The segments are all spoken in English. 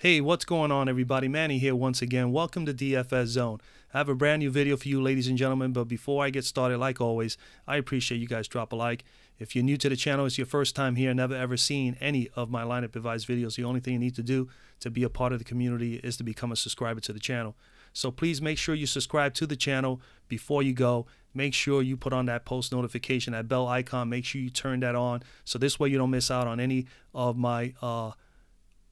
Hey, what's going on, everybody? Manny here once again. Welcome to DFS Zone. I have a brand new video for you, ladies and gentlemen, but before I get started, like always, I appreciate you guys drop a like. If you're new to the channel, it's your first time here, never ever seen any of my lineup advice videos, the only thing you need to do to be a part of the community is to become a subscriber to the channel. So please make sure you subscribe to the channel before you go. Make sure you put on that post notification, that bell icon. Make sure you turn that on, so this way you don't miss out on any of my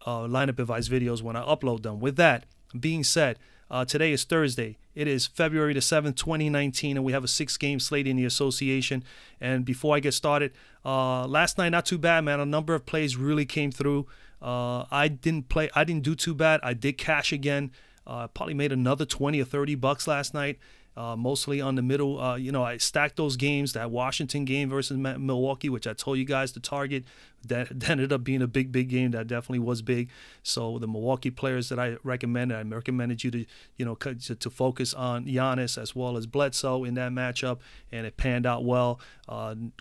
lineup advice videos when I upload them. With that being said, today is Thursday. It is February the 7th, 2019, and we have a 6-game slate in the association. And before I get started, last night, not too bad, man. A number of plays really came through. I didn't do too bad. I did cash again. Probably made another 20 or 30 bucks last night. Mostly on the middle. I stacked those games, that Washington game versus Milwaukee, which I told you guys to target. That ended up being a big game. That definitely was big. So the Milwaukee players that I recommended you to focus on Giannis as well as Bledsoe in that matchup, and it panned out well.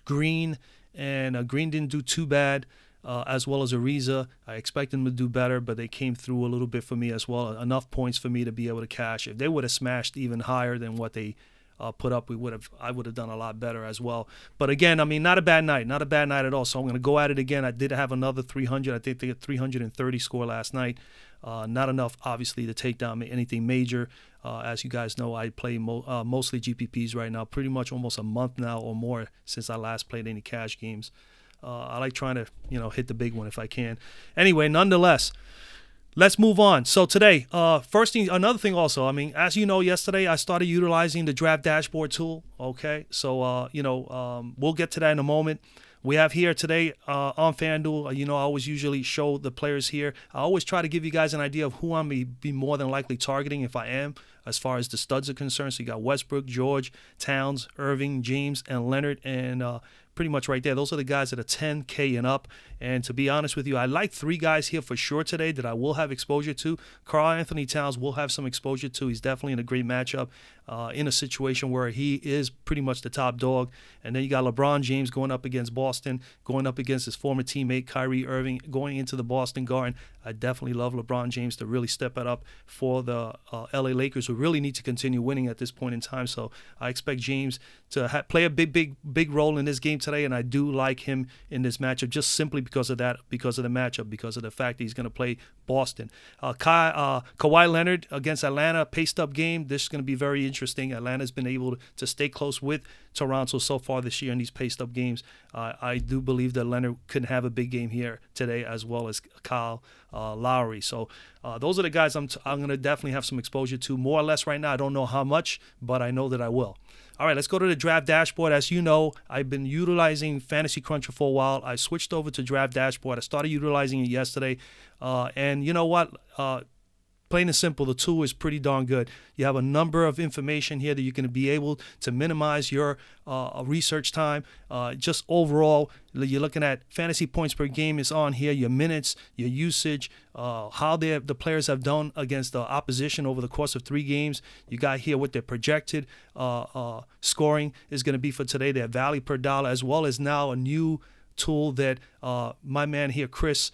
Green didn't do too bad. As well as Ariza. I expect them to do better, but they came through a little bit for me as well. Enough points for me to be able to cash. If they would have smashed even higher than what they put up, I would have done a lot better as well. But again, I mean, not a bad night at all. So I'm going to go at it again. I did have another 300. I think they had 330 score last night. Not enough, obviously, to take down anything major. As you guys know, I play mostly GPPs right now, pretty much almost a month now or more since I last played any cash games. I like trying to, hit the big one if I can. Anyway, nonetheless, let's move on. So today, another thing also, I mean, as you know, yesterday I started utilizing the draft dashboard tool. Okay, so, we'll get to that in a moment. We have here today on FanDuel, I always usually show the players here. I always try to give you guys an idea of who I'm going to be more than likely targeting if I am, as far as the studs are concerned. So you got Westbrook, George, Towns, Irving, James, and Leonard, and pretty much right there. Those are the guys that are 10K and up. And to be honest with you, I like 3 guys here for sure today that I will have exposure to. KarlAnthony Towns will have some exposure to. He's definitely in a great matchup in a situation where he is pretty much the top dog. And then you got LeBron James going up against Boston, going up against his former teammate Kyrie Irving, going into the Boston Garden. I definitely love LeBron James to really step it up for the LA Lakers, who really need to continue winning at this point in time. So I expect James to play a big role in this game today, and I do like him in this matchup just simply because of that, because of the matchup, because of the fact that he's going to play Boston. Kawhi Leonard against Atlanta, paced up game. This is going to be very interesting. Atlanta's been able to stay close with Toronto so far this year in these paced up games. I do believe that Leonard could have a big game here today, as well as Kyle Lowry. So those are the guys I'm going to definitely have some exposure to, more or less right now. I don't know how much, but I know that I will. All right, let's go to the draft dashboard. As you know, I've been utilizing Fantasy Cruncher for a while. I switched over to draft dashboard. I started utilizing it yesterday. And you know what? Plain and simple, the tool is pretty darn good. You have a number of information here that you're going to be able to minimize your research time. Just overall, you're looking at fantasy points per game is on here, your minutes, your usage, how the players have done against the opposition over the course of 3 games. You got here what their projected scoring is going to be for today, their value per dollar, as well as now a new tool that my man here, Chris,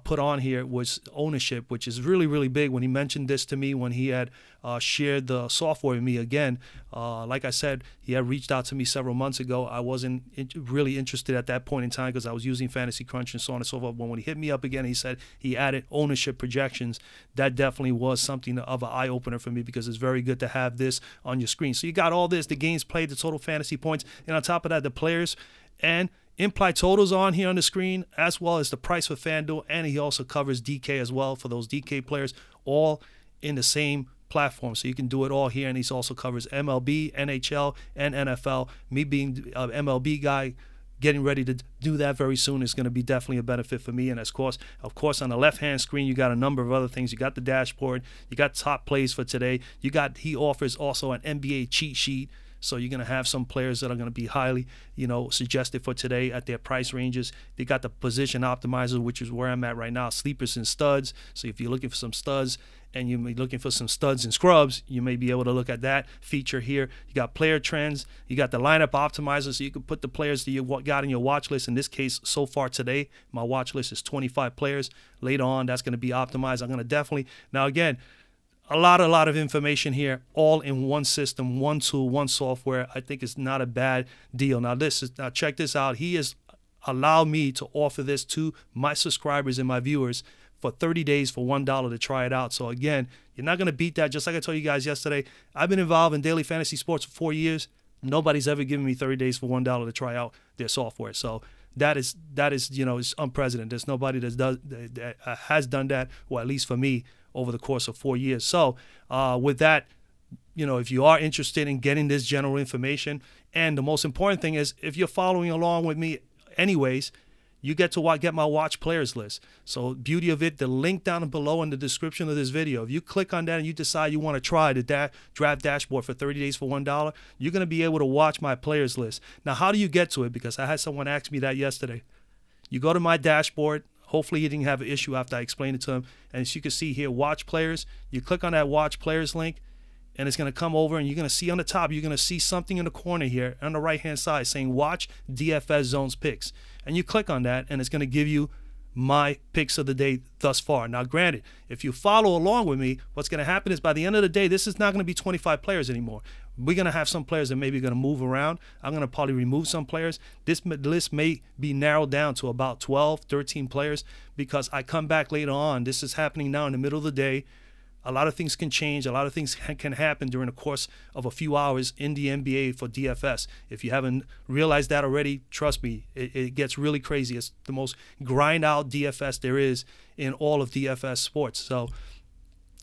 put on here was ownership, which is really big. When he mentioned this to me, when he had shared the software with me again, like I said, he had reached out to me several months ago. I wasn't really interested at that point in time because I was using Fantasy Crunch and so on and so forth. But when he hit me up again, he said he added ownership projections. That definitely was something of an eye-opener for me, because it's very good to have this on your screen. So you got all this, the games played, the total fantasy points, and on top of that, the players and implied totals on here on the screen, as well as the price for FanDuel, and he also covers DK as well for those DK players, all in the same platform. So you can do it all here, and he also covers MLB, NHL, and NFL. Me being an MLB guy, getting ready to do that very soon is going to be definitely a benefit for me. And of course, on the left-hand screen, you got a number of other things. You got the dashboard. You got top plays for today. He offers also an NBA cheat sheet. So you're going to have some players that are going to be highly, suggested for today at their price ranges. They got the position optimizer, which is where I'm at right now, sleepers and studs. So if you're looking for some studs and you're looking for some studs and scrubs, you may be able to look at that feature here. You got player trends. You got the lineup optimizer, so you can put the players that you got in your watch list. In this case, so far today, my watch list is 25 players. Later on, that's going to be optimized. I'm going to definitely, now again, a lot of information here, all in one system, one tool, one software. I think it's not a bad deal. Now check this out. He has allowed me to offer this to my subscribers and my viewers for 30 days for $1 to try it out. So again, you're not going to beat that. Just like I told you guys yesterday, I've been involved in daily fantasy sports for 4 years. Nobody's ever given me 30 days for $1 to try out their software. So that is is unprecedented. There's nobody that has done that, or at least for me, over the course of 4 years. So with that, if you are interested in getting this general information, and the most important thing is, if you're following along with me anyways, you get to get my watch players list. So beauty of it, the link down below in the description of this video, if you click on that and you decide you want to try the draft dashboard for 30 days for $1, you're going to be able to watch my players list. Now, how do you get to it? Because I had someone ask me that yesterday. You go to my dashboard. Hopefully he didn't have an issue after I explained it to him. And as you can see here, watch players. You click on that watch players link, and it's going to come over, and you're going to see on the top, you're going to see something in the corner here on the right-hand side saying watch DFS Zone's picks. And you click on that, and it's going to give you my picks of the day thus far. Now, granted, if you follow along with me, what's going to happen is by the end of the day, this is not going to be 25 players anymore. We're going to have some players that maybe going to move around. I'm going to probably remove some players. This list may be narrowed down to about 12, 13 players because I come back later on. This is happening now in the middle of the day. A lot of things can change. A lot of things can happen during the course of a few hours in the NBA for DFS. If you haven't realized that already, trust me, it gets really crazy. It's the most grind-out DFS there is in all of DFS sports. So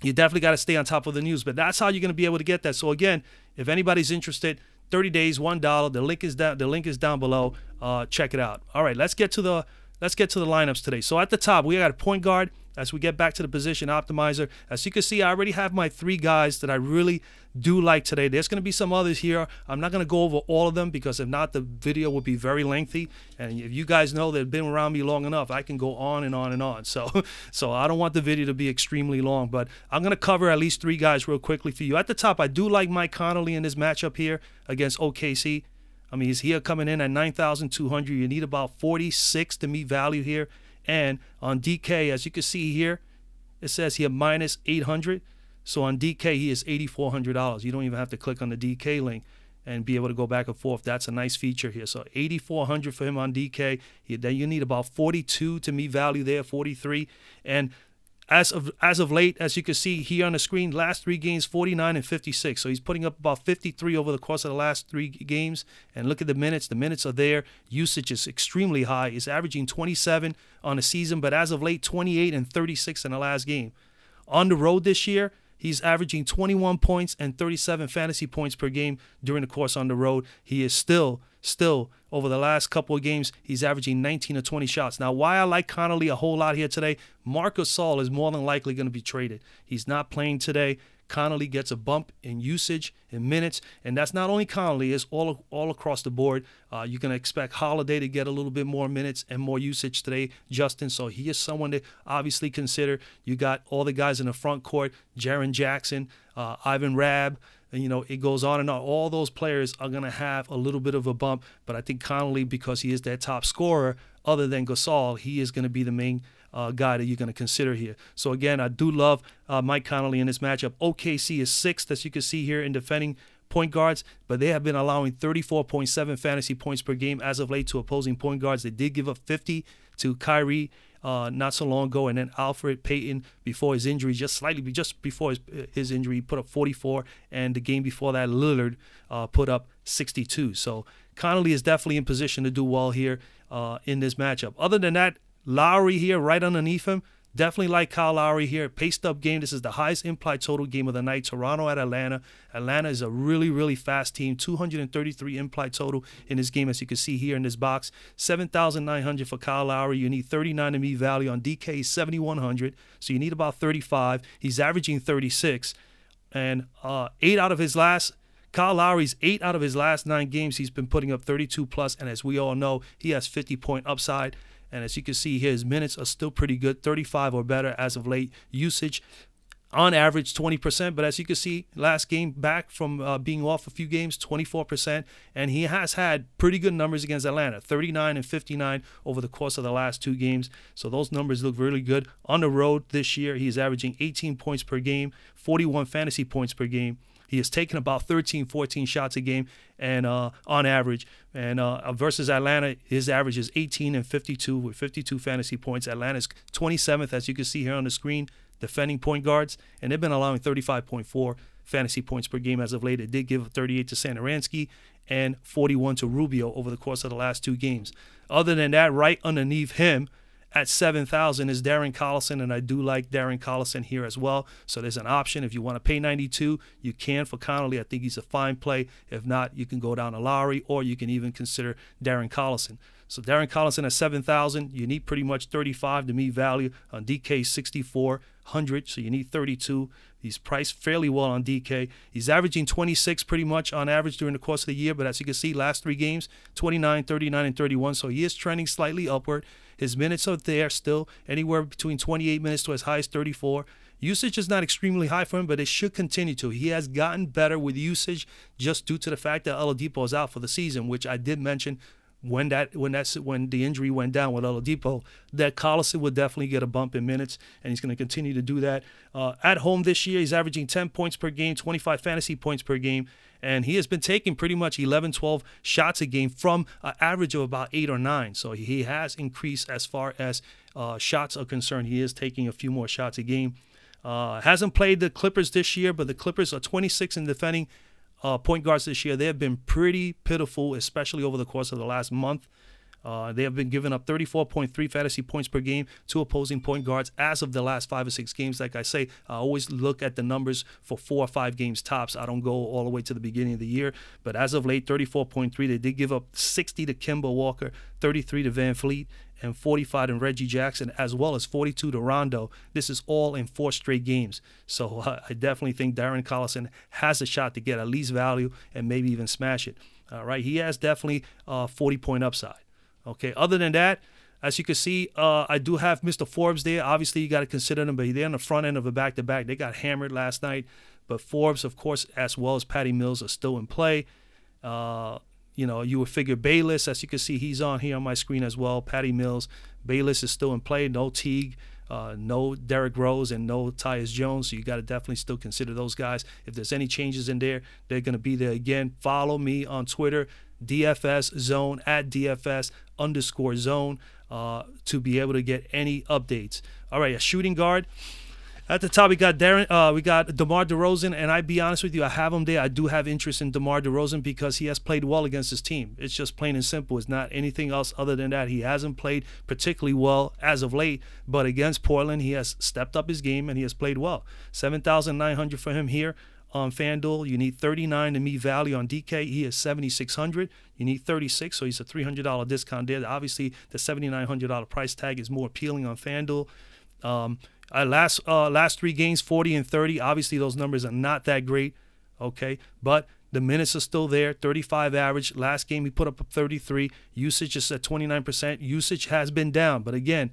you definitely got to stay on top of the news. But that's how you're going to be able to get that. So again, if anybody's interested, 30 days, $1. The link is down. The link is down below. Check it out. All right, let's get to the lineups today. So at the top, we got a point guard. As we get back to the position optimizer, as you can see, I already have my 3 guys that I really do like today. There's going to be some others here. I'm not going to go over all of them because if not, the video would be very lengthy. And if you guys know that have been around me long enough, I can go on and on and on. So I don't want the video to be extremely long, but I'm going to cover at least 3 guys real quickly for you. At the top, I do like Mike Conley in this matchup here against OKC. I mean, he's here coming in at 9,200. You need about 46 to meet value here. And on DK, as you can see here, it says here minus 800. So on DK, he is $8,400. You don't even have to click on the DK link and be able to go back and forth. That's a nice feature here. So $8,400 for him on DK. Then you need about 42 to meet value there, 43. And as of late, as you can see here on the screen, last 3 games, 49 and 56. So he's putting up about 53 over the course of the last 3 games. And look at the minutes. The minutes are there. Usage is extremely high. He's averaging 27 on the season, but as of late, 28 and 36 in the last game. On the road this year, he's averaging 21 points and 37 fantasy points per game during the course on the road. He is still over the last couple of games, he's averaging 19 or 20 shots. Now, why I like Conley a whole lot here today, Marc Gasol is more than likely going to be traded. He's not playing today. Conley gets a bump in usage, in minutes, and that's not only Conley, it's all across the board. You can expect Holiday to get a little bit more minutes and more usage today, Justin, so he is someone to obviously consider. You got all the guys in the front court, Jaren Jackson, Ivan Rabb, and, it goes on and on. All those players are going to have a little bit of a bump, but I think Conley, because he is their top scorer, other than Gasol, he is going to be the main guy that you're going to consider here. So again, I do love Mike Conley in this matchup. OKC is 6th, as you can see here, in defending point guards, but they have been allowing 34.7 fantasy points per game as of late to opposing point guards. They did give up 50 to Kyrie not so long ago, and then Alfred Payton before his injury, just before his injury, put up 44, and the game before that, Lillard put up 62. So Conley is definitely in position to do well here in this matchup. Other than that, Lowry here right underneath him. Definitely like Kyle Lowry here. Paced up game. This is the highest implied total game of the night. Toronto at Atlanta. Atlanta is a really, really fast team. 233 implied total in this game, as you can see here in this box. 7,900 for Kyle Lowry. You need 39 to meet value. On DK, 7,100. So you need about 35. He's averaging 36. And 8 out of his last Kyle Lowry's 8 out of his last 9 games, he's been putting up 32 plus, and as we all know, he has 50-point upside. And as you can see here, his minutes are still pretty good, 35 or better as of late. Usage on average 20%, but as you can see, last game back from being off a few games, 24%, and he has had pretty good numbers against Atlanta, 39 and 59 over the course of the last 2 games. So those numbers look really good. On the road this year, he's averaging 18 points per game, 41 fantasy points per game. He has taken about 13, 14 shots a game and on average. And versus Atlanta, his average is 18 and 52 with 52 fantasy points. Atlanta's 27th, as you can see here on the screen, defending point guards, and they've been allowing 35.4 fantasy points per game as of late. It did give 38 to Satoransky and 41 to Rubio over the course of the last 2 games. Other than that, right underneath him at 7,000 is Darren Collison, and I do like Darren Collison here as well. So there's an option. If you want to pay 92, you can for Conley. I think he's a fine play. If not, you can go down to Lowry, or you can even consider Darren Collison. So Darren Collison at 7,000, you need pretty much 35 to meet value. On DK, 6,400, so you need 32. He's priced fairly well on DK. He's averaging 26 pretty much on average during the course of the year, but as you can see, last 3 games, 29, 39, and 31, so he is trending slightly upward. His minutes are there still, anywhere between 28 minutes to as high as 34. Usage is not extremely high for him, but it should continue to. He has gotten better with usage just due to the fact that Oladipo is out for the season, which I did mention when the injury went down with Oladipo, that Collison would definitely get a bump in minutes, and he's going to continue to do that. At home this year, he's averaging 10 points per game, 25 fantasy points per game, and he has been taking pretty much 11, 12 shots a game from an average of about 8 or 9. So he has increased as far as shots are concerned. He is taking a few more shots a game. Hasn't played the Clippers this year, but the Clippers are 26 in defending point guards this year. They have been pretty pitiful, especially over the course of the last month. They have been giving up 34.3 fantasy points per game to opposing point guards as of the last 5 or 6 games. Like I say, I always look at the numbers for 4 or 5 games tops. I don't go all the way to the beginning of the year. But as of late, 34.3. They did give up 60 to Kemba Walker, 33 to Van Fleet, and 45 to Reggie Jackson, as well as 42 to Rondo. This is all in 4 straight games. So I definitely think Darren Collison has a shot to get at least value and maybe even smash it. All right, he has definitely 40-point upside. Okay, other than that, as you can see, I do have Mr. Forbes there. Obviously, you got to consider them, but they're on the front end of a back-to-back. They got hammered last night, but Forbes, of course, as well as Patty Mills are still in play. You would figure Bayless, as you can see, he's on here on my screen as well. Patty Mills, Bayless is still in play. No Teague, no Derrick Rose, and no Tyus Jones. So you got to definitely still consider those guys. If there's any changes in there, they're going to be there again. Follow me on Twitter, DFS Zone, at DFS_zone, to be able to get any updates. All right, a shooting guard. At the top, we got DeMar DeRozan, and I'd be honest with you, I have him there. I do have interest in DeMar DeRozan because he has played well against his team. It's just plain and simple. It's not anything else other than that. He hasn't played particularly well as of late, but against Portland, he has stepped up his game and he has played well. 7,900 for him here on FanDuel. You need 39 to meet value on DK. He is 7,600. You need 36, so he's a $300 discount there. Obviously, the $7,900 price tag is more appealing on FanDuel. Last 3 games, 40 and 30. Obviously, those numbers are not that great, okay? But the minutes are still there, 35 average. Last game, he put up 33. Usage is at 29%. Usage has been down. But again,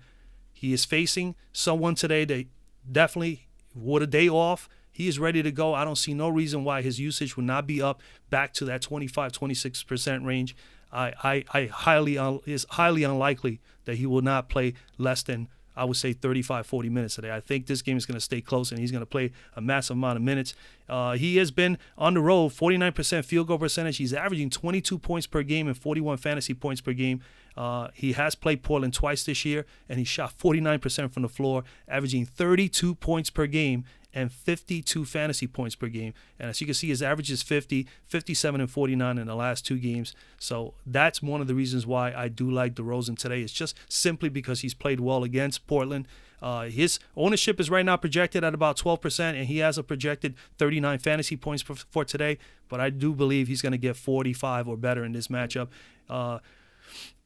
he is facing someone today that definitely, with a day off, he is ready to go. I don't see no reason why his usage would not be up back to that 25, 26% range. It's highly unlikely that he will not play less than, I would say, 35, 40 minutes today. I think this game is going to stay close, and he's going to play a massive amount of minutes. He has been on the road, 49% field goal percentage. He's averaging 22 points per game and 41 fantasy points per game. He has played Portland twice this year, and he shot 49% from the floor, averaging 32 points per game and 52 fantasy points per game. And as you can see, his average is 50, 57, and 49 in the last 2 games. So that's one of the reasons why I do like DeRozan today. It's just simply because he's played well against Portland. His ownership is right now projected at about 12%, and he has a projected 39 fantasy points for today. But I do believe he's going to get 45 or better in this matchup.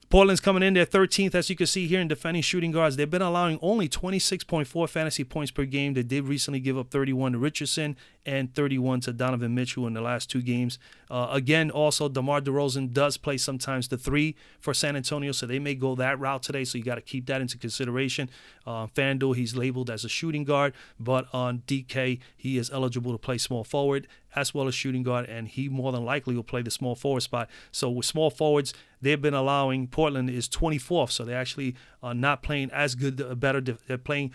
Portland's coming in there 13th, as you can see here, in defending shooting guards. They've been allowing only 26.4 fantasy points per game. They did recently give up 31 to Richardson and 31 to Donovan Mitchell in the last 2 games. Again, also, DeMar DeRozan does play sometimes the 3 for San Antonio, so they may go that route today, so you got to keep that into consideration. FanDuel, he's labeled as a shooting guard, but on DK, he is eligible to play small forward as well as shooting guard, and he more than likely will play the small forward spot. So with small forwards, they've been allowing, Portland is 24th, so they actually are not playing as good, they're playing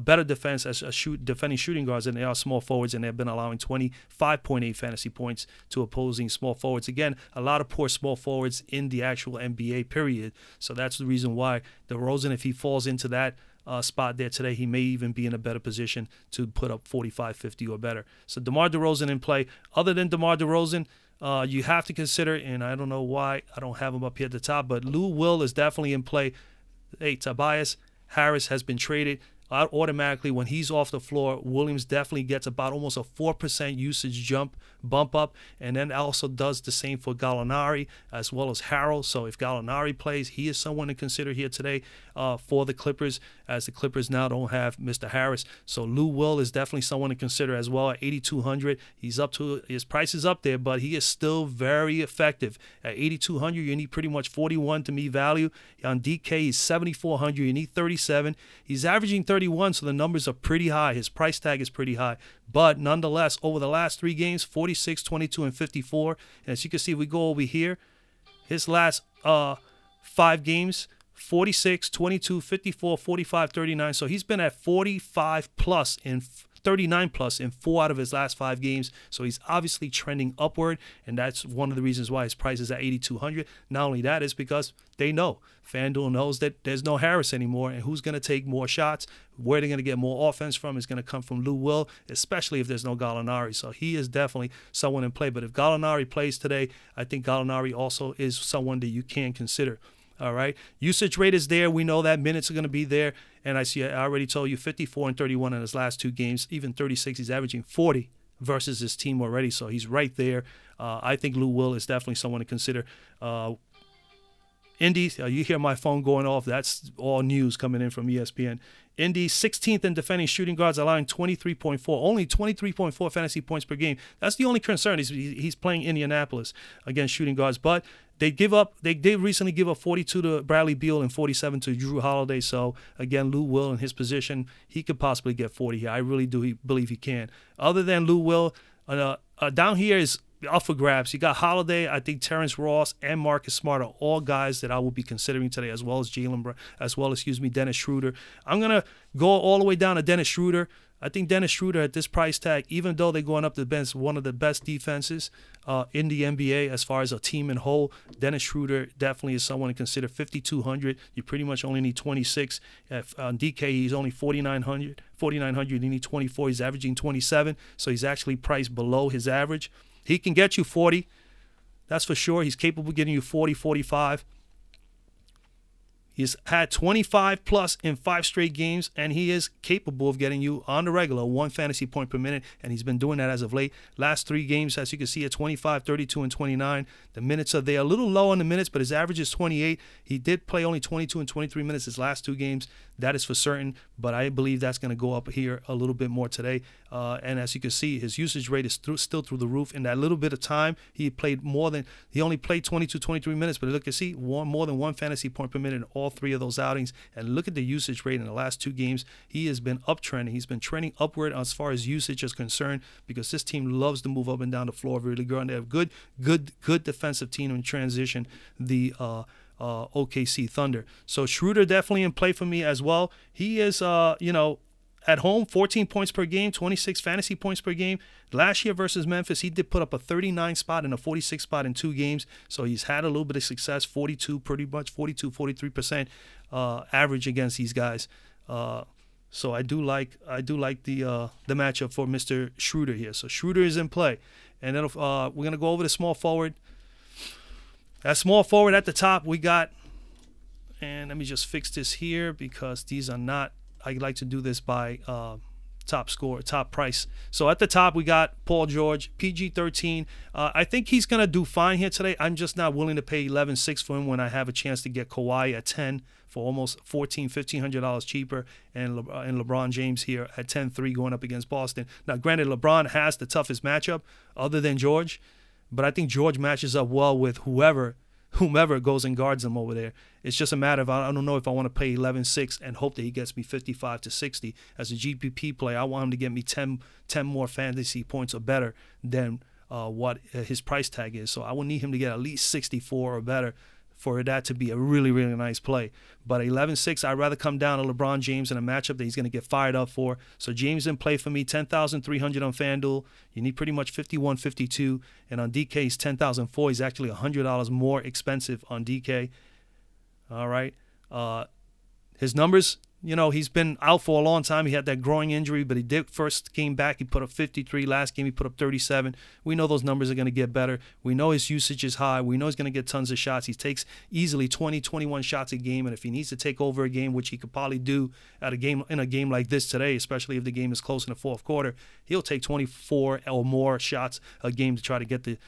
better defense as defending shooting guards than they are small forwards, and they've been allowing 25.8 fantasy points to opposing small forwards. Again, a lot of poor small forwards in the actual NBA period, so that's the reason why DeRozan, if he falls into that spot there today, he may even be in a better position to put up 45, 50 or better. So DeMar DeRozan in play. Other than DeMar DeRozan, you have to consider, and I don't know why I don't have him up here at the top, but Lou Will is definitely in play. Hey, Tobias Harris has been traded. Automatically, when he's off the floor, Williams definitely gets about almost a 4% usage bump up, and then also does the same for Gallinari as well as Harrell. So if Gallinari plays, he is someone to consider here today for the Clippers, as the Clippers now don't have Mr. Harris. So Lou Will is definitely someone to consider as well at 8,200. He's up to, his price is up there, but he is still very effective. At 8,200, you need pretty much 41 to me value. On DK, he's 7,400. You need 37. He's averaging 31, so the numbers are pretty high. His price tag is pretty high. But nonetheless, over the last 3 games, 46, 22, and 54. And as you can see, if we go over here, his last 5 games, 46, 22, 54, 45, 39. So he's been at 45 plus in 39 plus in 4 out of his last 5 games. So he's obviously trending upward, and that's one of the reasons why his price is at 8,200. Not only that, is because they know, FanDuel knows that there's no Harris anymore, and who's going to take more shots, where they're going to get more offense from is going to come from Lou Will, especially if there's no Gallinari. So he is definitely someone in play. But if Gallinari plays today, I think Gallinari also is someone that you can consider. All right. Usage rate is there. We know that minutes are going to be there. And I already told you 54 and 31 in his last 2 games, even 36. He's averaging 40 versus his team already. So he's right there. I think Lou Will is definitely someone to consider. Indy, you hear my phone going off. That's all news coming in from ESPN. Indy, 16th in defending shooting guards, allowing 23.4, only 23.4 fantasy points per game. That's the only concern. He's playing Indianapolis against shooting guards, but they did recently give up 42 to Bradley Beal and 47 to Drew Holiday. So again, Lou Will in his position, he could possibly get 40 here. I really do believe he can. Other than Lou Will, down here is up for grabs. You got Holiday, I think Terrence Ross and Marcus Smart are all guys that I will be considering today, as well as Dennis Schroder. I'm gonna go all the way down to Dennis Schroder. I think Dennis Schroder at this price tag, even though they're going up the bench, one of the best defenses in the NBA as far as a team in whole, Dennis Schroder definitely is someone to consider. 5,200, you pretty much only need 26. On DK, he's only 4,900. You need 24. He's averaging 27, so he's actually priced below his average. He can get you 40. That's for sure. He's capable of getting you 40, 45. He's had 25 plus in 5 straight games, and he is capable of getting you on the regular 1 fantasy point per minute, and he's been doing that as of late. Last 3 games, as you can see, at 25, 32, and 29. The minutes are there. A little low on the minutes, but his average is 28. He did play only 22 and 23 minutes his last 2 games. That is for certain, but I believe that's going to go up here a little bit more today. And as you can see, his usage rate is still through the roof. In that little bit of time, he only played 22, 23 minutes, but look, you see, more than 1 fantasy point per minute in all 3 of those outings. And look at the usage rate in the last 2 games. He has been uptrending. He's been trending upward as far as usage is concerned, because this team loves to move up and down the floor really good. And they have good defensive team in transition. The OKC Thunder. So Schroder definitely in play for me as well. He is, at home, 14 points per game, 26 fantasy points per game. Last year versus Memphis, he did put up a 39 spot and a 46 spot in 2 games. So he's had a little bit of success, 43% average against these guys. So I do like the matchup for Mr. Schroder here. So Schroder is in play. And then we're going to go over to small forward. At small forward at the top, we got, and let me just fix this here because these are not, I like to do this by top price. So at the top, we got Paul George, PG-13. I think he's going to do fine here today. I'm just not willing to pay 11.6 for him when I have a chance to get Kawhi at 10 for almost $1,500 cheaper, and LeBron James here at 10.3 going up against Boston. Now, granted, LeBron has the toughest matchup other than George, but I think George matches up well with whomever goes and guards him over there. It's just a matter of I don't know if I want to pay 11.6 and hope that he gets me 55 to 60. As a GPP player, I want him to get me 10 more fantasy points or better than what his price tag is. So I will need him to get at least 64 or better for that to be a really, really nice play. But 11.6, I'd rather come down to LeBron James in a matchup that he's going to get fired up for. So James in play for me, 10,300 on FanDuel. You need pretty much 51.52. And on DK, he's 10,004. He's actually $100 more expensive on DK. All right. His numbers, he's been out for a long time. He had that groin injury, but he did first came back. He put up 53. Last game, he put up 37. We know those numbers are going to get better. We know his usage is high. We know he's going to get tons of shots. He takes easily 20, 21 shots a game, and if he needs to take over a game, which he could probably do in a game like this today, especially if the game is close in the fourth quarter, he'll take 24 or more shots a game to try to get the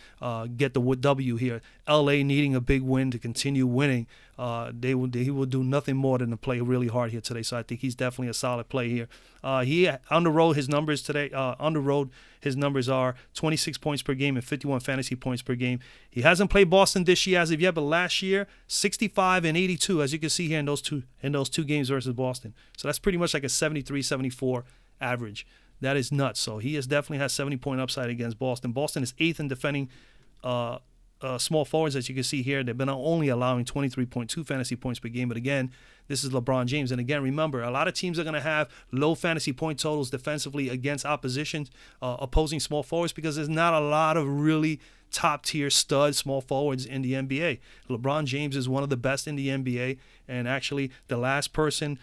W here. LA needing a big win to continue winning. He will do nothing more than to play really hard here today. So I think he's definitely a solid play here. On the road, his numbers today. On the road, his numbers are 26 points per game and 51 fantasy points per game. He hasn't played Boston this year as of yet, but last year 65 and 82, as you can see here in those two games versus Boston. So that's pretty much like a 73-74 average. That is nuts. So he definitely has 70-point upside against Boston. Boston is 8th in defending small forwards, as you can see here. They've been only allowing 23.2 fantasy points per game. But again, this is LeBron James. And again, remember, a lot of teams are going to have low fantasy point totals defensively against opposing small forwards, because there's not a lot of really top-tier stud small forwards in the NBA. LeBron James is one of the best in the NBA. And actually, the last person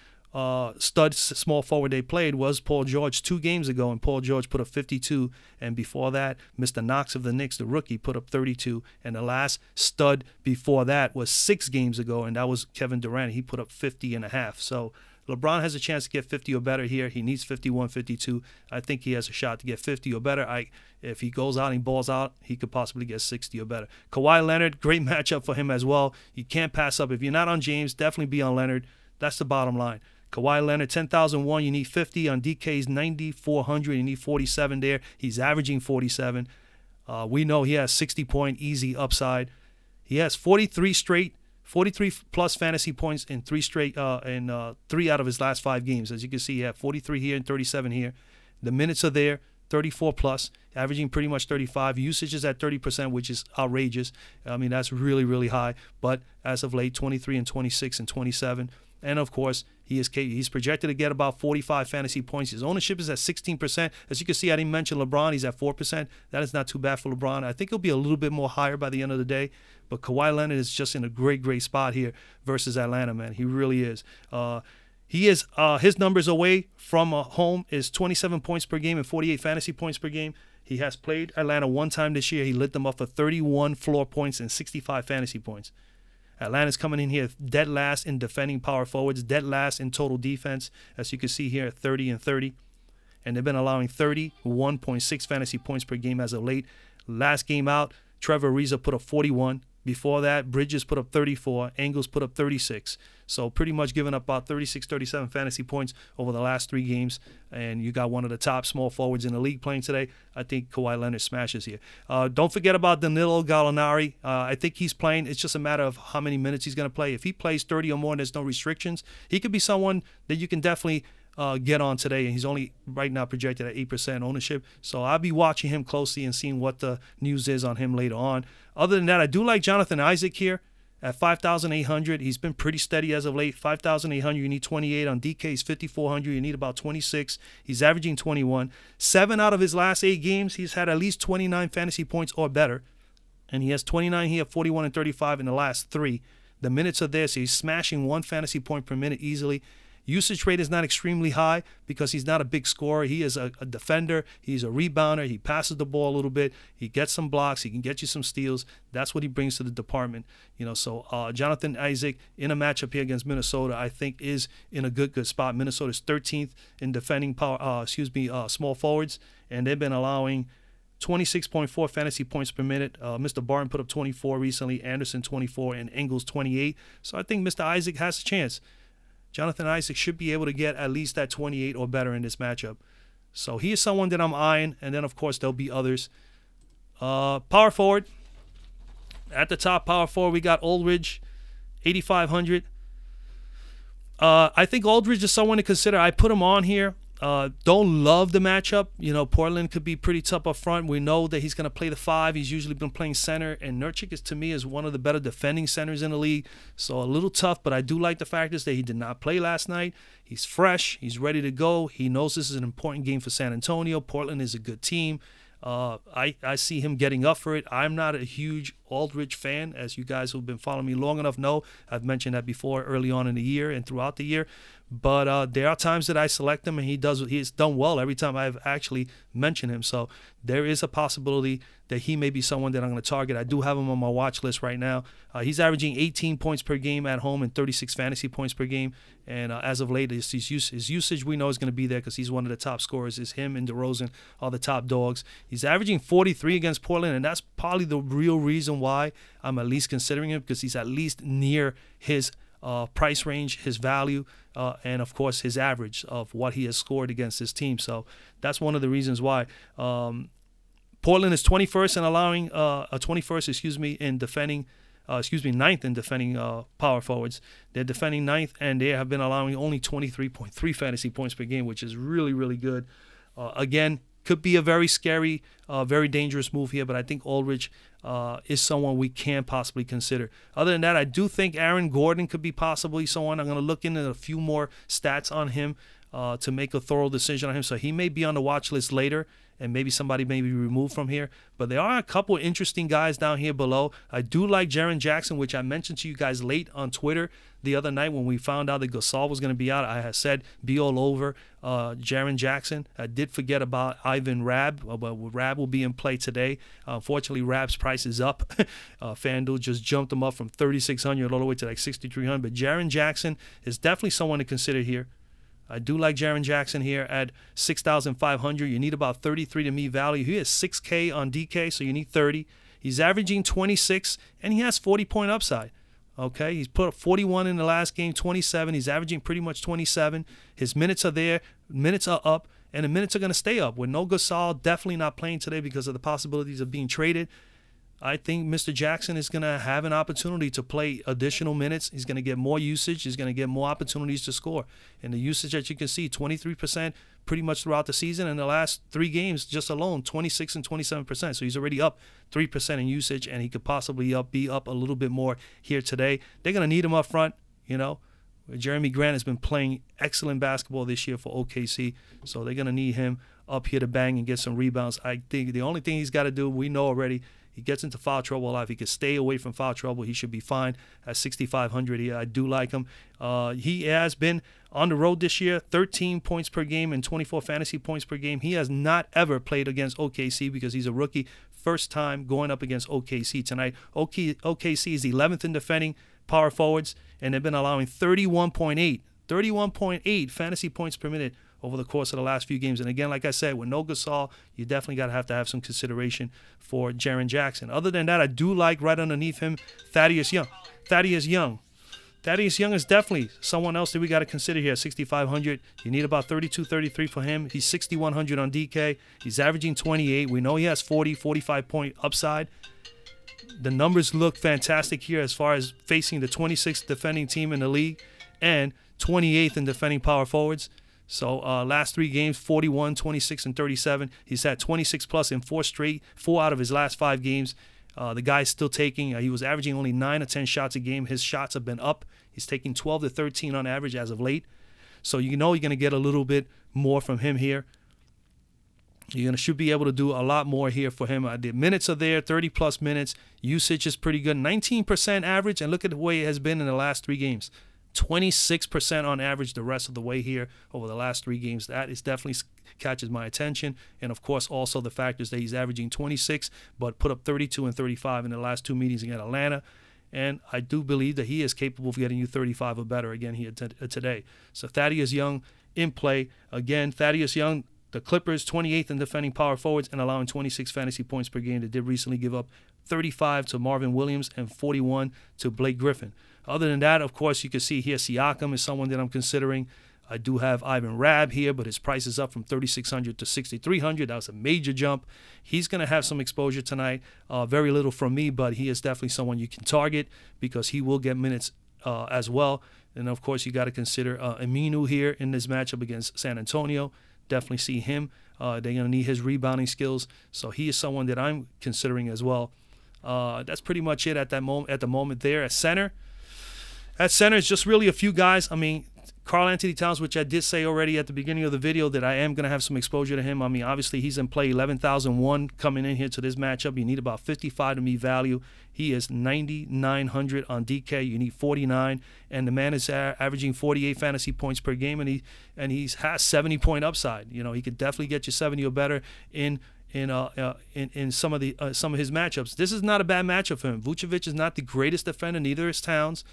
stud small forward they played was Paul George 2 games ago, and Paul George put up 52. And before that, Mr. Knox of the Knicks, the rookie, put up 32. And the last stud before that was 6 games ago, and that was Kevin Durant. He put up 50.5. So LeBron has a chance to get 50 or better here. He needs 51, 52. I think he has a shot to get 50 or better. If he goes out and balls out, he could possibly get 60 or better. Kawhi Leonard, great matchup for him as well. You can't pass up. If you're not on James, definitely be on Leonard. That's the bottom line. Kawhi Leonard, 10,001, you need 50. On DK's 9,400, you need 47 there. He's averaging 47. We know he has 60-point easy upside. He has 43 plus fantasy points in 3 out of his last 5 games. As you can see, he had 43 here and 37 here. The minutes are there, 34 plus, averaging pretty much 35. Usage is at 30%, which is outrageous. I mean, that's really, really high. But as of late, 23 and 26 and 27. And, of course, he's projected to get about 45 fantasy points. His ownership is at 16%. As you can see, I didn't mention LeBron. He's at 4%. That is not too bad for LeBron. I think he'll be a little bit more higher by the end of the day. But Kawhi Leonard is just in a great, great spot here versus Atlanta, man. He really is. His numbers away from home is 27 points per game and 48 fantasy points per game. He has played Atlanta 1 time this year. He lit them up for 31 floor points and 65 fantasy points. Atlanta's coming in here dead last in defending power forwards, dead last in total defense, as you can see here at 30 and 30. And they've been allowing 31.6 fantasy points per game as of late. Last game out, Trevor Ariza put up 41. Before that, Bridges put up 34. Angles put up 36. So pretty much giving up about 36, 37 fantasy points over the last 3 games. And you got one of the top small forwards in the league playing today. I think Kawhi Leonard smashes here. Don't forget about Danilo Gallinari. I think he's playing. It's just a matter of how many minutes he's going to play. If he plays 30 or more and there's no restrictions, he could be someone that you can definitely get on today. And he's only right now projected at 8% ownership. So I'll be watching him closely and seeing what the news is on him later on. Other than that, I do like Jonathan Isaac here at 5,800. He's been pretty steady as of late. 5,800, you need 28. On DK's 5,400, you need about 26. He's averaging 21. 7 out of his last 8 games, he's had at least 29 fantasy points or better. And he has 29 here, 41 and 35 in the last 3. The minutes are there, so he's smashing 1 fantasy point per minute easily. Usage rate is not extremely high because he's not a big scorer. He is a defender. He's a rebounder. He passes the ball a little bit. He gets some blocks. He can get you some steals. That's what he brings to the department. So Jonathan Isaac in a matchup here against Minnesota, I think is in a good spot. Minnesota's 13th in defending small forwards, and they've been allowing 26.4 fantasy points per minute. Mr. Barton put up 24 recently, Anderson 24, and Ingles 28. So I think Mr. Isaac has a chance. Jonathan Isaac should be able to get at least that 28 or better in this matchup. So he is someone that I'm eyeing, and then, of course, there'll be others. Power forward. At the top, power forward, we got Aldridge, 8,500. I think Aldridge is someone to consider. I put him on here. Don't love the matchup. Portland could be pretty tough up front. We know that he's going to play the 5. He's usually been playing center, and Nurkic to me is one of the better defending centers in the league. So a little tough, but I do like the fact is that he did not play last night. He's fresh. He's ready to go. He knows this is an important game for San Antonio. Portland is a good team. I see him getting up for it. I'm not a huge Aldridge fan, as you guys who've been following me long enough know. I've mentioned that before early on in the year and throughout the year. But there are times that I select him, and he's done well every time I've actually mentioned him. So there is a possibility that he may be someone that I'm going to target. I do have him on my watch list right now. He's averaging 18 points per game at home and 36 fantasy points per game. And as of late, his usage we know is going to be there because he's one of the top scorers. Is him and DeRozan are the top dogs. He's averaging 43 against Portland, and that's probably the real reason why I'm at least considering him, because he's at least near his price range, his value, and of course his average of what he has scored against his team. So that's one of the reasons why. Portland is 21st in allowing 21st, in defending. Ninth in defending power forwards. They're defending ninth, and they have been allowing only 23.3 fantasy points per game, which is really, really good. Again, could be a very scary, very dangerous move here, but I think Aldridge is someone we can possibly consider. Other than that, I do think Aaron Gordon could be possibly someone. I'm going to look into a few more stats on him to make a thorough decision on him. So he may be on the watch list later, and maybe somebody may be removed from here. But there are a couple of interesting guys down here below. I do like Jaren Jackson, which I mentioned to you guys late on Twitter the other night when we found out that Gasol was going to be out. I had said be all over Jaren Jackson. I did forget about Ivan Rabb, but Rabb will be in play today. Unfortunately, Rabb's price is up. FanDuel just jumped him up from 3,600 all the way to like 6,300. But Jaren Jackson is definitely someone to consider here. I do like Jaren Jackson here at 6,500. You need about 33 to me value. He has 6K on DK, so you need 30. He's averaging 26, and he has 40-point upside. Okay, he's put up 41 in the last game, 27. He's averaging pretty much 27. His minutes are there. Minutes are up, and the minutes are going to stay up. With no Gasol, definitely not playing today because of the possibilities of being traded. I think Mr. Jackson is going to have an opportunity to play additional minutes. He's going to get more usage. He's going to get more opportunities to score. And the usage that you can see, 23% pretty much throughout the season. In the last 3 games just alone, 26 and 27%. So he's already up 3% in usage, and he could possibly be up a little bit more here today. They're going to need him up front, Jeremy Grant has been playing excellent basketball this year for OKC, so they're going to need him up here to bang and get some rebounds. I think the only thing he's got to do, we know already, he gets into foul trouble a lot. If he could stay away from foul trouble, he should be fine at 6,500 here. I do like him. He has been on the road this year, 13 points per game and 24 fantasy points per game. He has not ever played against OKC because he's a rookie. First time going up against OKC tonight. OKC is 11th in defending power forwards, and they've been allowing 31.8 fantasy points per minute over the course of the last few games. And again, like I said, with no Gasol, you definitely got to have some consideration for Jaren Jackson. Other than that, I do like right underneath him Thaddeus Young. Thaddeus Young is definitely someone else that we got to consider here at 6,500. You need about 32, 33 for him. He's 6,100 on DK. He's averaging 28. We know he has 40, 45-point upside. The numbers look fantastic here as far as facing the 26th defending team in the league and 28th in defending power forwards. So last 3 games, 41, 26, and 37. He's had 26-plus in 4 out of his last 5 games. The guy's still taking. He was averaging only 9 or 10 shots a game. His shots have been up. He's taking 12 to 13 on average as of late. So you're going to get a little bit more from him here. Should be able to do a lot more here for him. The minutes are there, 30-plus minutes. Usage is pretty good, 19% average, and look at the way it has been in the last 3 games. 26% on average the rest of the way here over the last 3 games. That is definitely catches my attention. And, of course, also the fact is that he's averaging 26 but put up 32 and 35 in the last 2 meetings against Atlanta. And I do believe that he is capable of getting you 35 or better again here today. So Thaddeus Young in play. Again, Thaddeus Young, the Clippers, 28th in defending power forwards and allowing 26 fantasy points per game. They did recently give up 35 to Marvin Williams and 41 to Blake Griffin. Other than that, of course, you can see here Siakam is someone that I'm considering. I do have Ivan Rabb here, but his price is up from $3,600 to $6,300. That was a major jump. He's going to have some exposure tonight. Very little from me, but he is definitely someone you can target because he will get minutes as well. And, of course, you got to consider Aminu here in this matchup against San Antonio. Definitely see him. They're going to need his rebounding skills. So he is someone that I'm considering as well. That's pretty much it at the moment there. At center, it's just really a few guys. I mean, KarlAnthony Towns, which I did say already at the beginning of the video that I am going to have some exposure to him. I mean, obviously, he's in play 11,001 coming in here to this matchup. You need about 55 to meet value. He is 9,900 on DK. You need 49, and the man is averaging 48 fantasy points per game, and he has 70-point upside. You know, he could definitely get you 70 or better in some of his matchups. This is not a bad matchup for him. Vucevic is not the greatest defender, neither is Towns,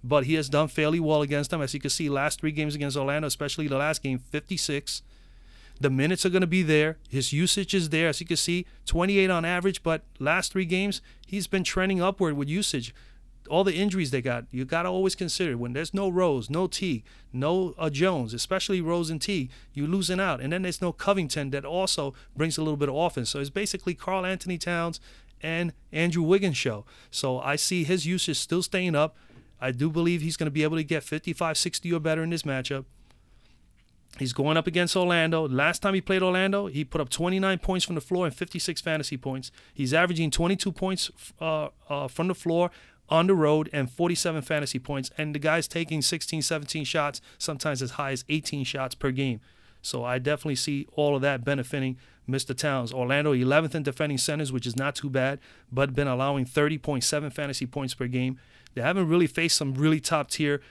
but he has done fairly well against them. As you can see, last 3 games against Orlando, especially the last game, 56. The minutes are going to be there. His usage is there. As you can see, 28 on average, but last 3 games, he's been trending upward with usage. All the injuries they got, you got to always consider when there's no Rose, no Teague, no Jones, especially Rose and Teague, you're losing out. And then there's no Covington that also brings a little bit of offense. So it's basically KarlAnthony Towns and Andrew Wiggins show. So I see his usage still staying up. I do believe he's going to be able to get 55, 60 or better in this matchup. He's going up against Orlando. Last time he played Orlando, he put up 29 points from the floor and 56 fantasy points. He's averaging 22 points from the floor on the road and 47 fantasy points. And the guy's taking 16, 17 shots, sometimes as high as 18 shots per game. So I definitely see all of that benefiting Mr. Towns. Orlando, 11th in defending centers, which is not too bad, but been allowing 30.7 fantasy points per game. They haven't really faced some really top-tier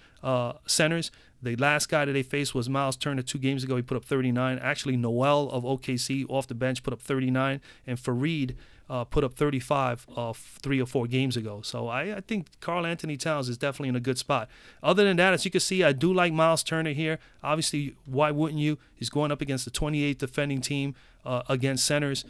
centers. The last guy that they faced was Myles Turner 2 games ago. He put up 39. Actually, Noel of OKC off the bench put up 39. And Fareed put up 35 3 or 4 games ago. So I think KarlAnthony Towns is definitely in a good spot. Other than that, as you can see, I do like Myles Turner here. Obviously, why wouldn't you? He's going up against the 28th defending team against centers.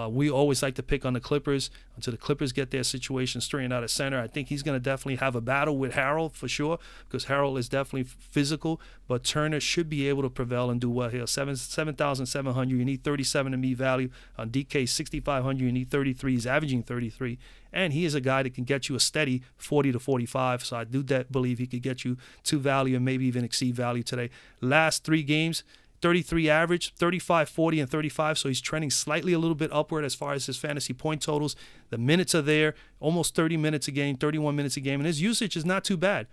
We always like to pick on the Clippers until the Clippers get their situation straightened out at center. I think he's going to definitely have a battle with Harold for sure because Harold is definitely physical, but Turner should be able to prevail and do well here. 7,700. You need 37 to meet value. On DK, 6,500. You need 33. He's averaging 33. And he is a guy that can get you a steady 40 to 45. So I do believe he could get you to value and maybe even exceed value today. Last 3 games, 33 average, 35, 40, and 35. So he's trending slightly a little bit upward as far as his fantasy point totals. The minutes are there, almost 30 minutes a game, 31 minutes a game. And his usage is not too bad.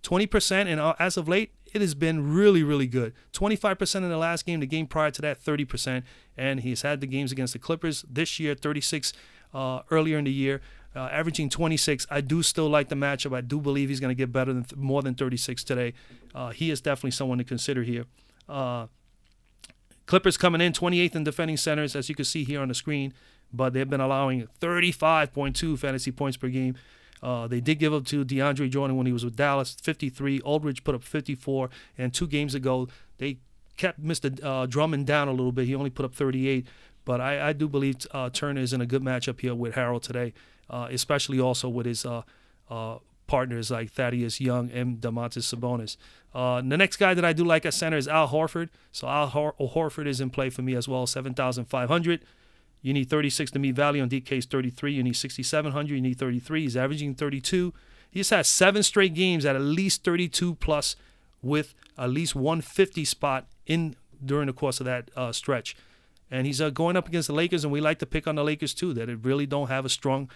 20%, and as of late, it has been really, really good. 25% in the last game, the game prior to that, 30%. And he's had the games against the Clippers this year, 36 earlier in the year, averaging 26. I do still like the matchup. I do believe he's going to get better than more than 36 today. He is definitely someone to consider here. Clippers coming in 28th in defending centers, as you can see here on the screen, but they've been allowing 35.2 fantasy points per game. They did give up to DeAndre Jordan when he was with Dallas, 53. Aldridge put up 54, and 2 games ago they kept Mr. Drummond down a little bit. He only put up 38, but I do believe Turner is in a good matchup here with Harold today, especially also with his partners like Thaddeus Young and Domantas Sabonis. The next guy that I do like at center is Al Horford. So Al Horford is in play for me as well, 7,500. You need 36 to meet value. On DK's 33. You need 6,700. You need 33. He's averaging 32. He just has 7 straight games at least 32 plus with at least 150 spot in during the course of that stretch. And he's going up against the Lakers, and we like to pick on the Lakers too, that it really don't have a strong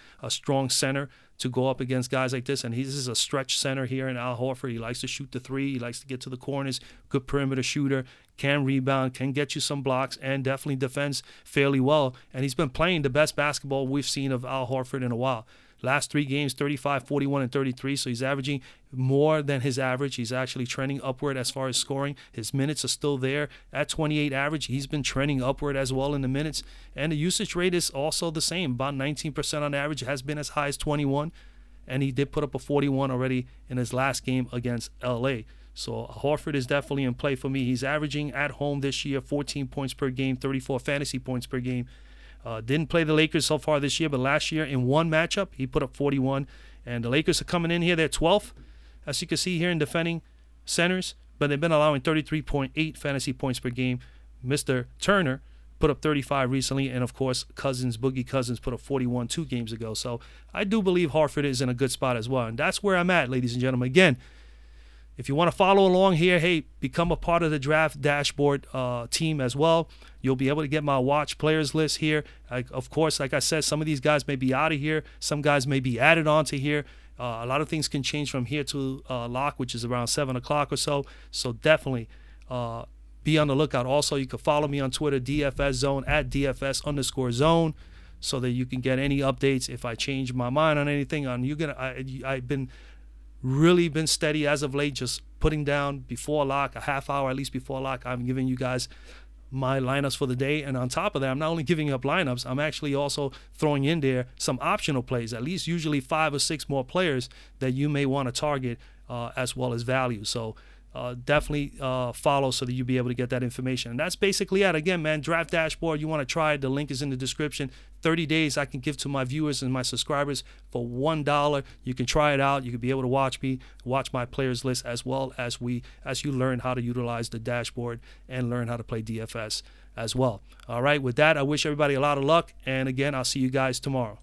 center to go up against guys like this. And this is a stretch center here in Al Horford. He likes to shoot the 3. He likes to get to the corners. Good perimeter shooter. Can rebound. Can get you some blocks. And definitely defends fairly well. And he's been playing the best basketball we've seen of Al Horford in a while. Last 3 games, 35, 41, and 33. So he's averaging more than his average. He's actually trending upward as far as scoring. His minutes are still there at 28 average. He's been trending upward as well in the minutes. And the usage rate is also the same, about 19% on average. It has been as high as 21. And he did put up a 41 already in his last game against LA. So Horford is definitely in play for me. He's averaging at home this year 14 points per game, 34 fantasy points per game. Didn't play the Lakers so far this year, but last year in one matchup, he put up 41. And the Lakers are coming in here. They're 12th, as you can see here in defending centers, but they've been allowing 33.8 fantasy points per game. Mr. Turner put up 35 recently, and of course, Boogie Cousins put up 41 2 games ago. So I do believe Horford is in a good spot as well. And that's where I'm at, ladies and gentlemen. Again, if you want to follow along here, hey, become a part of the Draft Dashboard team as well. You'll be able to get my watch players list here. Of course, like I said, some of these guys may be out of here. Some guys may be added onto here. A lot of things can change from here to lock, which is around 7 o'clock or so. So definitely be on the lookout. Also, you can follow me on Twitter, DFS Zone, at DFS_zone, so that you can get any updates if I change my mind on anything. I've been really been steady as of late, just putting down before lock, a half hour at least before lock. I'm giving you guys my lineups for the day, and on top of that, I'm not only giving up lineups, I'm actually also throwing in there some optional plays, at least usually 5 or 6 more players that you may want to target as well as value. So definitely follow so that you'll be able to get that information. And that's basically it. Again, man, Draft Dashboard, you want to try it, the link is in the description. 30 days I can give to my viewers and my subscribers for $1. You can try it out. You can be able to watch me, watch my players list, as well as you learn how to utilize the dashboard and learn how to play DFS as well. All right, with that, I wish everybody a lot of luck. And again, I'll see you guys tomorrow.